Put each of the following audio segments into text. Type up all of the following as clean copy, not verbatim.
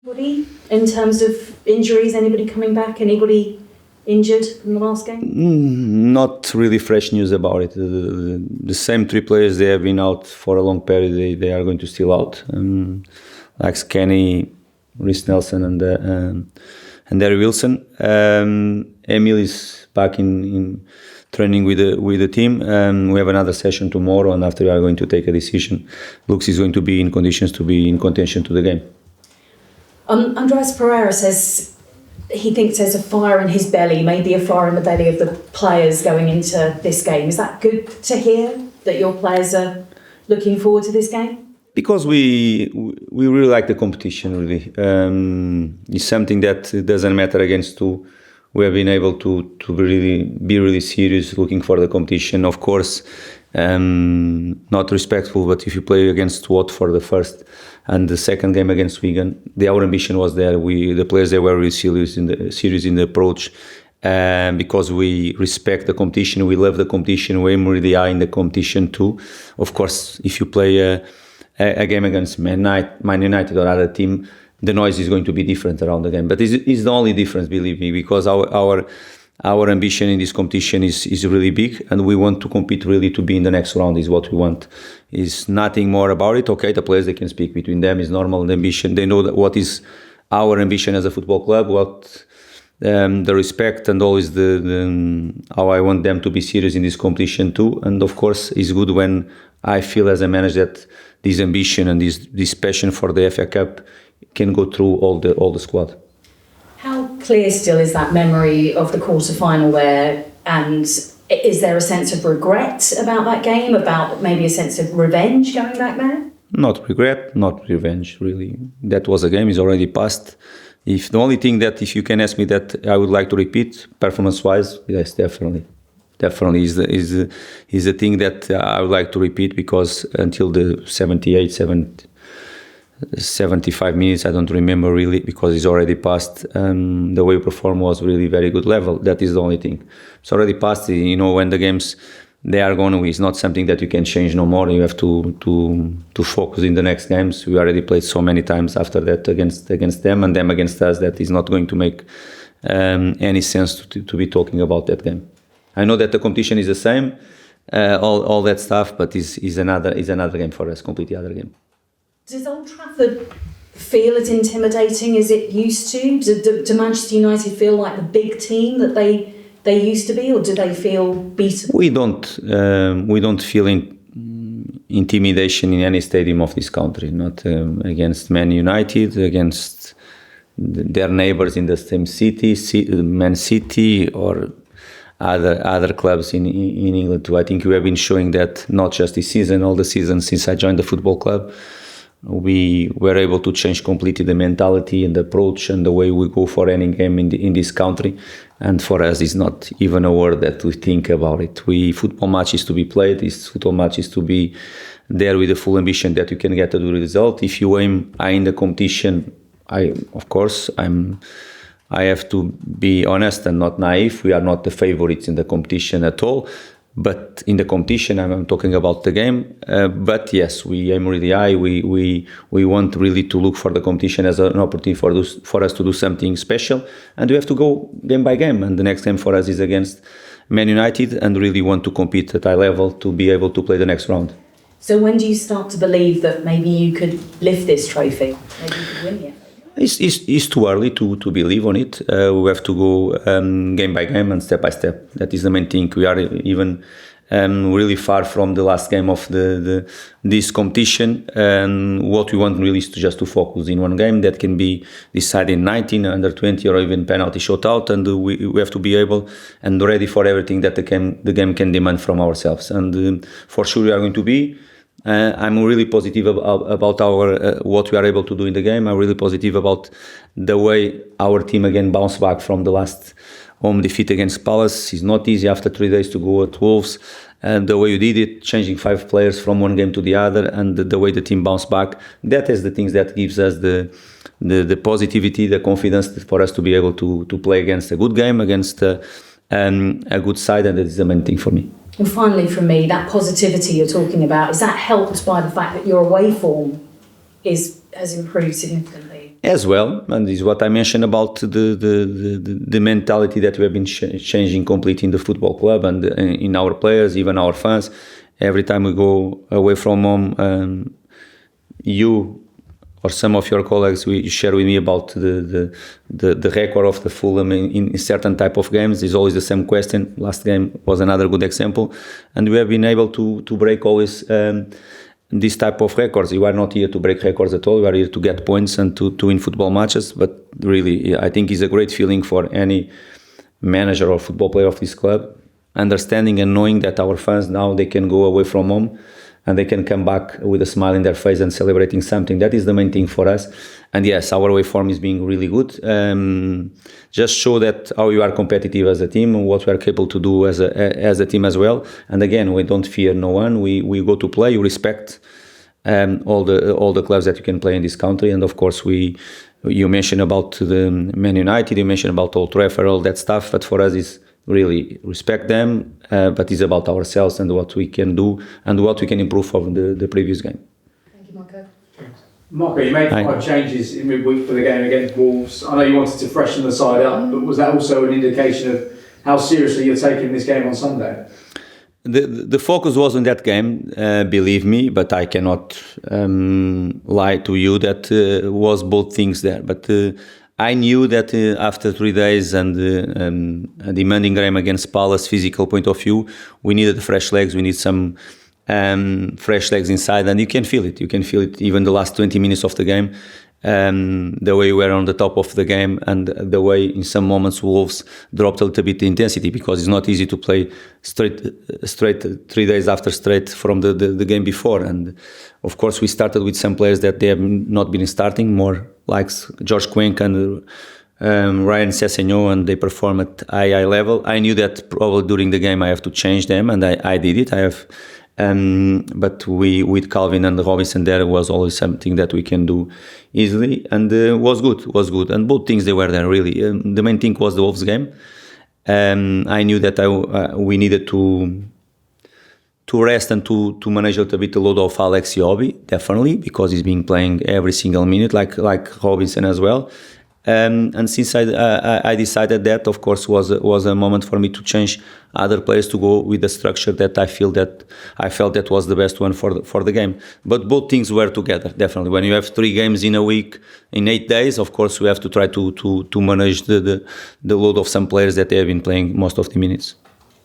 Anybody in terms of injuries? Anybody coming back? Anybody injured from the last game? Not really fresh news about it. The same three players, they have been out for a long period. They are going to still out, like Kenny, Rhys Nelson, and Derry Wilson. Emil is back in training with the team. We have another session tomorrow, and after we are going to take a decision. Lux is going to be in conditions to be in contention to the game. Andreas Pereira says he thinks there's a fire in his belly, maybe a fire in the belly of the players going into this game. Is that good to hear, that your players are looking forward to this game? Because we really like the competition, really. It's something that doesn't matter against who. We have been able to really be really serious looking for the competition. Of course, not respectful, but if you play against Watford the first and the second game against Wigan, our ambition was there. The players, they were really serious in the approach, because we respect the competition, we love the competition, we aim really high in the competition too. Of course, if you play a game against Man Utd or other team, the noise is going to be different around the game. But it's the only difference, believe me, because our ambition in this competition is really big, and we want to compete really to be in the next round is what we want. Is nothing more about it. Okay, the players, they can speak between them, is normal. The ambition, they know what is our ambition as a football club, what the respect and always the how I want them to be serious in this competition too. And of course, it's good when I feel as a manager that this ambition and this passion for the FA Cup can go through all the squad. How clear still is that memory of the quarter-final there, and is there a sense of regret about that game, about maybe a sense of revenge going back there? Not regret, not revenge, really. That was a game, is already past. If the only thing that, if you can ask me that I would like to repeat, performance-wise, yes, definitely is the thing that I would like to repeat, because until the 75 minutes, I don't remember really, because it's already passed. The way we perform was really very good level. That is the only thing. It's already passed. You know, when the games they are gone, it's not something that you can change no more. You have to focus in the next games. We already played so many times after that against them, and them against us, that is not going to make any sense to be talking about that game. I know that the competition is the same, all that stuff, but is another game for us, completely other game. Does Old Trafford feel as intimidating as it used to? Do Manchester United feel like the big team that they used to be, or do they feel beaten? We don't feel intimidation in any stadium of this country. Not against Man United, against their neighbours in the same city, Man City, or other clubs in England too. I think we have been showing that not just this season, all the seasons since I joined the football club. We were able to change completely the mentality and the approach and the way we go for any game in this country. And for us, it's not even a word that we think about it. Football match is to be played. Football match is to be there with the full ambition that you can get a good result. If you aim high in the competition, I have to be honest and not naive. We are not the favorites in the competition at all. But in the competition, I'm talking about the game. But yes, we aim really high. We want really to look for the competition as an opportunity for us to do something special. And we have to go game by game. And the next game for us is against Man United, and really want to compete at high level to be able to play the next round. So when do you start to believe that maybe you could lift this trophy? Maybe you could win it? It's too early to believe on it. We have to go game by game and step by step. That is the main thing. We are even really far from the last game of this competition. And what we want really is just to focus in one game that can be decided in 19, under 20, or even penalty shootout. And we have to be able and ready for everything that the game can demand from ourselves. And for sure we are going to be. I'm really positive about what we are able to do in the game. I'm really positive about the way our team again bounced back from the last home defeat against Palace. It's not easy after 3 days to go at Wolves, and the way you did it, changing 5 players from one game to the other, and the way the team bounced back, that is the things that gives us the positivity, the confidence for us to be able to play against a good game, against a good side, and that is the main thing for me. And finally, from me, that positivity you're talking about, is that helped by the fact that your away form has improved significantly? As well, and this is what I mentioned about the mentality that we have been changing completely in the football club and in our players, even our fans. Every time we go away from home, you or some of your colleagues you share with me about the record of the Fulham in certain type of games. It's always the same question. Last game was another good example, and we have been able to break always this type of records. You are not here to break records at all. You are here to get points and to win football matches. But really, I think it's a great feeling for any manager or football player of this club, understanding and knowing that our fans now, they can go away from home and they can come back with a smile in their face and celebrating something. That is the main thing for us. And yes, our away form is being really good. Just show that how you are competitive as a team and what we are capable to do as a team as well. And again, we don't fear no one. We go to play. You respect all the clubs that you can play in this country. And of course, you mentioned about the Man Utd, you mentioned about Old Trafford, all that stuff. But for us, it's really respect them. But it's about ourselves and what we can do and what we can improve from the previous game. Thank you, Marco. Marco, you made 5 changes in midweek for the game against Wolves. I know you wanted to freshen the side up, but was that also an indication of how seriously you're taking this game on Sunday? The focus was on that game, believe me, but I cannot lie to you that was both things there. But I knew that after 3 days and a demanding game against Palace, physical point of view, we needed fresh legs. We need some fresh legs inside, and you can feel it. You can feel it even the last 20 minutes of the game, the way we were on the top of the game, and the way in some moments Wolves dropped a little bit the intensity, because it's not easy to play straight 3 days after straight from the game before. And of course, we started with some players that they have not been starting, more like George Quink and Ryan Sessegnon, and they perform at high level. I knew that probably during the game I have to change them, and I did it. I have. But with Calvin and Robinson, there was always something that we can do easily, and was good. And both things, they were there really. The main thing was the Wolves game. I knew that we needed to rest and to manage a little bit the load of Alex Iwobi, definitely, because he's been playing every single minute, like Robinson as well. And since I decided that, of course, was a moment for me to change other players to go with the structure that I felt that was the best one for the game. But both things were together, definitely. When you have 3 games in a week, in 8 days, of course, we have to try to manage the load of some players that they have been playing most of the minutes.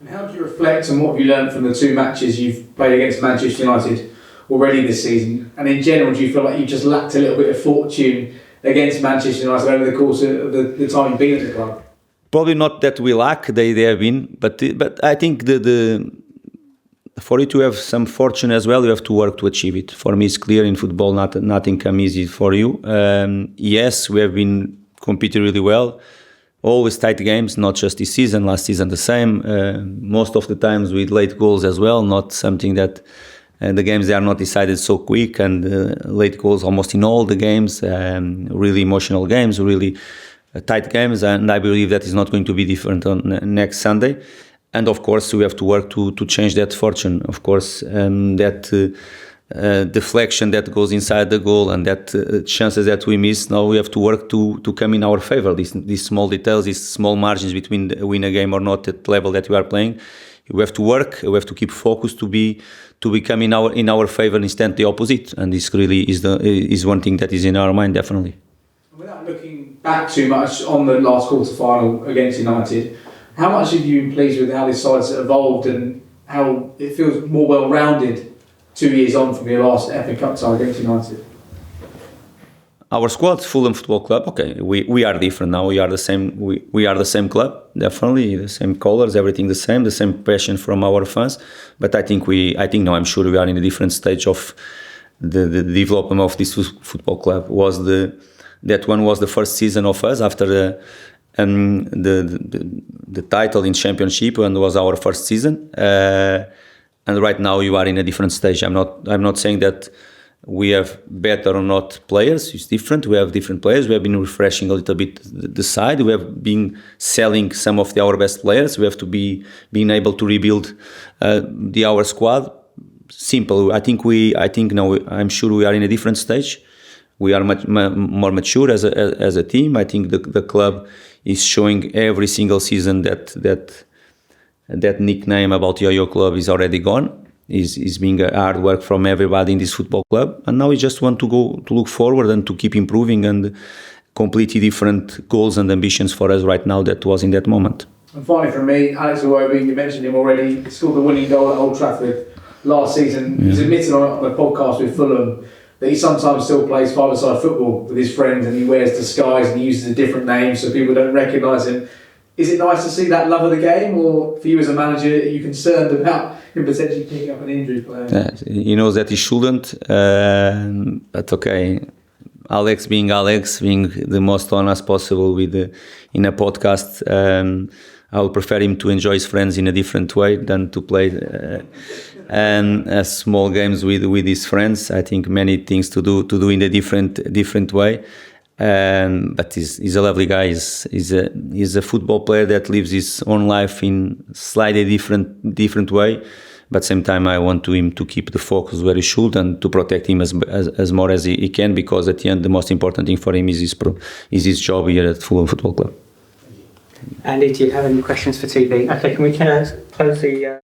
And how do you reflect on what have you learned from the 2 matches you've played against Manchester United already this season? And in general, do you feel like you just lacked a little bit of fortune against Manchester United over the course of the time you've been at the club? Probably not that we lack, they have been, but I think for you to have some fortune as well, you have to work to achieve it. For me, it's clear in football, nothing comes easy for you. Yes, we have been competing really well, always tight games, not just this season, last season the same. Most of the times with late goals as well, not something that the games, they are not decided so quick, and late goals almost in all the games, really emotional games, really tight games, and I believe that is not going to be different on next Sunday. And of course, we have to work to change that fortune. Of course, that deflection that goes inside the goal and that chances that we miss, now we have to work to come in our favor. These small details, these small margins between win a game or not at the level that we are playing. We have to work. We have to keep focused to become in our favor instead the opposite. And this really is one thing that is in our mind, definitely. Without looking back too much on the last quarter final against United, how much have you been pleased with how this side's evolved and how it feels more well-rounded 2 years on from your last FA Cup tie against United? Our squad, Fulham Football Club, okay, we are different now. We are the same. We are the same club, definitely the same colors, everything the same passion from our fans. But I think now I'm sure we are in a different stage of the development of this football club. That one was the first season of us after the title in Championship, and was our first season. And right now you are in a different stage. I'm not saying that we have better or not players. It's different. We have different players. We have been refreshing a little bit the side. We have been selling some of our best players. We have to being able to rebuild our squad. Simple. I'm sure we are in a different stage. we are much more mature as a team. I think the club is showing every single season that nickname about Yo-Yo Club is already gone. Is being a hard work from everybody in this football club, and now we just want to look forward and to keep improving, and completely different goals and ambitions for us right now that was in that moment. And finally from me, Alex Iwobi, you mentioned him already, he scored the winning goal at Old Trafford last season. He's admitted on a podcast with Fulham that he sometimes still plays five-a-side football with his friends, and he wears disguise and he uses a different name so people don't recognise him. Is it nice to see that love of the game, or for you as a manager, are you concerned about him potentially picking up an injury player? He knows that he shouldn't, but okay. Alex being the most honest possible in a podcast, I would prefer him to enjoy his friends in a different way than to play small games with his friends. I think many things to do in a different way. But he's a lovely guy. He's a football player that lives his own life in slightly different way. But at the same time, I want him to keep the focus where he should and to protect him as more as he can, because at the end, the most important thing for him is his job here at Fulham Football Club. Andy, do you have any questions for TV? Okay, can we close the...